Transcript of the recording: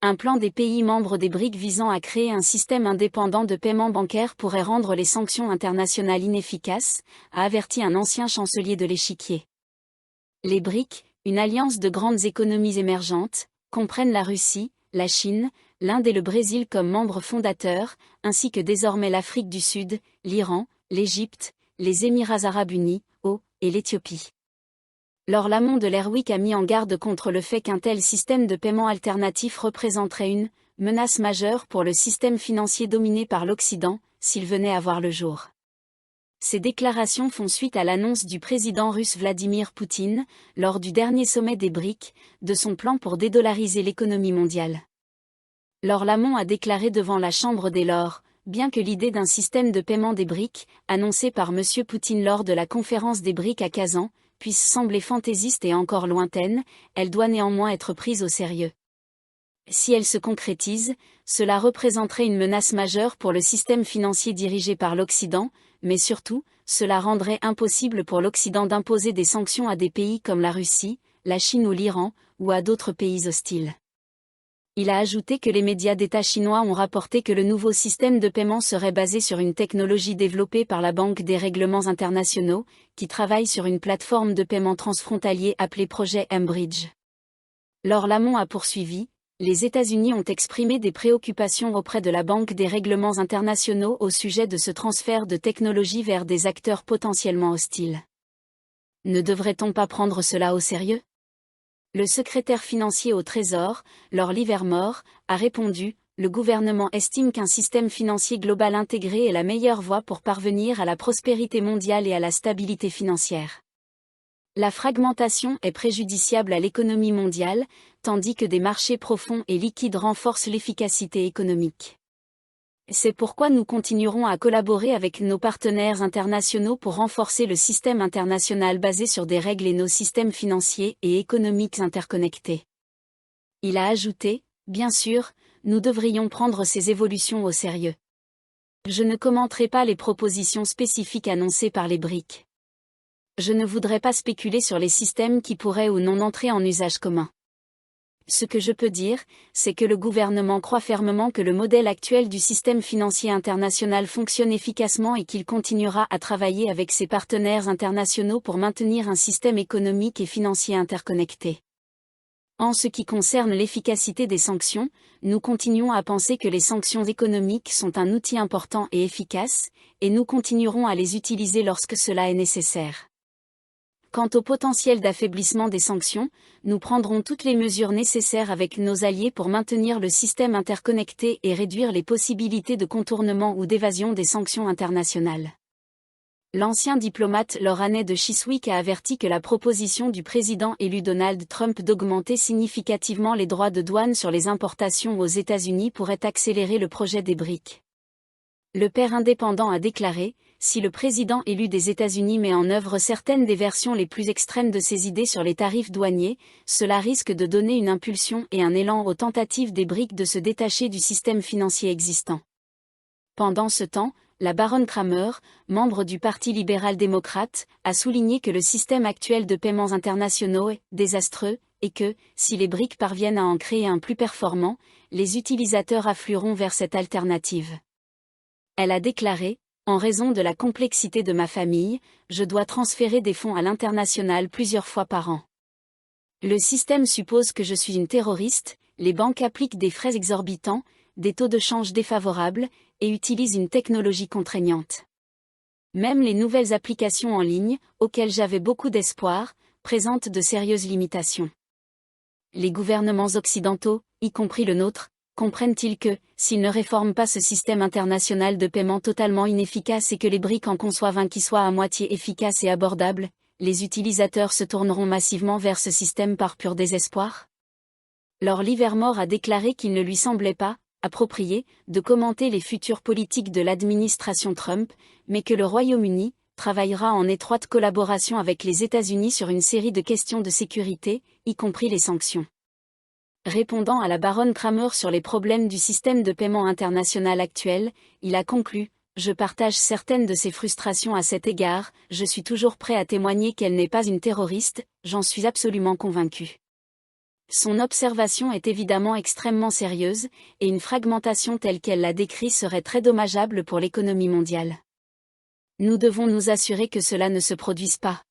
Un plan des pays membres des BRIC visant à créer un système indépendant de paiement bancaire pourrait rendre les sanctions internationales inefficaces, a averti un ancien chancelier de l'Échiquier. Les BRIC, une alliance de grandes économies émergentes, comprennent la Russie, la Chine, l'Inde et le Brésil comme membres fondateurs, ainsi que désormais l'Afrique du Sud, l'Iran, l'Égypte, les Émirats arabes unis, et l'Éthiopie. Laure Lamont de l'Airwick a mis en garde contre le fait qu'un tel système de paiement alternatif représenterait une menace majeure pour le système financier dominé par l'Occident, s'il venait à voir le jour. Ces déclarations font suite à l'annonce du président russe Vladimir Poutine, lors du dernier sommet des BRIC, de son plan pour dédollariser l'économie mondiale. Laure Lamont a déclaré devant la Chambre des Lords, bien que l'idée d'un système de paiement des BRIC, annoncée par M. Poutine lors de la conférence des BRIC à Kazan, puisse sembler fantaisiste et encore lointaine, elle doit néanmoins être prise au sérieux. Si elle se concrétise, cela représenterait une menace majeure pour le système financier dirigé par l'Occident, mais surtout, cela rendrait impossible pour l'Occident d'imposer des sanctions à des pays comme la Russie, la Chine ou l'Iran, ou à d'autres pays hostiles. Il a ajouté que les médias d'État chinois ont rapporté que le nouveau système de paiement serait basé sur une technologie développée par la Banque des règlements internationaux, qui travaille sur une plateforme de paiement transfrontalier appelée Projet M-Bridge. Laure Lamont a poursuivi, les États-Unis ont exprimé des préoccupations auprès de la Banque des règlements internationaux au sujet de ce transfert de technologie vers des acteurs potentiellement hostiles. Ne devrait-on pas prendre cela au sérieux ? Le secrétaire financier au Trésor, Lord Livermore, a répondu « Le gouvernement estime qu'un système financier global intégré est la meilleure voie pour parvenir à la prospérité mondiale et à la stabilité financière. La fragmentation est préjudiciable à l'économie mondiale, tandis que des marchés profonds et liquides renforcent l'efficacité économique. C'est pourquoi nous continuerons à collaborer avec nos partenaires internationaux pour renforcer le système international basé sur des règles et nos systèmes financiers et économiques interconnectés. » Il a ajouté, « Bien sûr, nous devrions prendre ces évolutions au sérieux. Je ne commenterai pas les propositions spécifiques annoncées par les BRIC. Je ne voudrais pas spéculer sur les systèmes qui pourraient ou non entrer en usage commun. Ce que je peux dire, c'est que le gouvernement croit fermement que le modèle actuel du système financier international fonctionne efficacement et qu'il continuera à travailler avec ses partenaires internationaux pour maintenir un système économique et financier interconnecté. En ce qui concerne l'efficacité des sanctions, nous continuons à penser que les sanctions économiques sont un outil important et efficace, et nous continuerons à les utiliser lorsque cela est nécessaire. Quant au potentiel d'affaiblissement des sanctions, nous prendrons toutes les mesures nécessaires avec nos alliés pour maintenir le système interconnecté et réduire les possibilités de contournement ou d'évasion des sanctions internationales. L'ancien diplomate Lord Haney de Chiswick a averti que la proposition du président élu Donald Trump d'augmenter significativement les droits de douane sur les importations aux États-Unis pourrait accélérer le projet des BRIC. Le père indépendant a déclaré, si le président élu des États-Unis met en œuvre certaines des versions les plus extrêmes de ses idées sur les tarifs douaniers, cela risque de donner une impulsion et un élan aux tentatives des BRIC de se détacher du système financier existant. Pendant ce temps, la baronne Kramer, membre du Parti libéral-démocrate, a souligné que le système actuel de paiements internationaux est désastreux, et que, si les BRIC parviennent à en créer un plus performant, les utilisateurs afflueront vers cette alternative. Elle a déclaré, en raison de la complexité de ma famille, je dois transférer des fonds à l'international plusieurs fois par an. Le système suppose que je suis une terroriste, les banques appliquent des frais exorbitants, des taux de change défavorables, et utilisent une technologie contraignante. Même les nouvelles applications en ligne, auxquelles j'avais beaucoup d'espoir, présentent de sérieuses limitations. Les gouvernements occidentaux, y compris le nôtre, comprennent-ils que, s'ils ne réforment pas ce système international de paiement totalement inefficace et que les BRIC en conçoivent un qui soit à moitié efficace et abordable, les utilisateurs se tourneront massivement vers ce système par pur désespoir ? Lord Livermore a déclaré qu'il ne lui semblait pas approprié de commenter les futures politiques de l'administration Trump, mais que le Royaume-Uni travaillera en étroite collaboration avec les États-Unis sur une série de questions de sécurité, y compris les sanctions. Répondant à la baronne Kramer sur les problèmes du système de paiement international actuel, il a conclu « Je partage certaines de ses frustrations à cet égard, je suis toujours prêt à témoigner qu'elle n'est pas une terroriste, j'en suis absolument convaincu. » Son observation est évidemment extrêmement sérieuse, et une fragmentation telle qu'elle l'a décrit serait très dommageable pour l'économie mondiale. Nous devons nous assurer que cela ne se produise pas.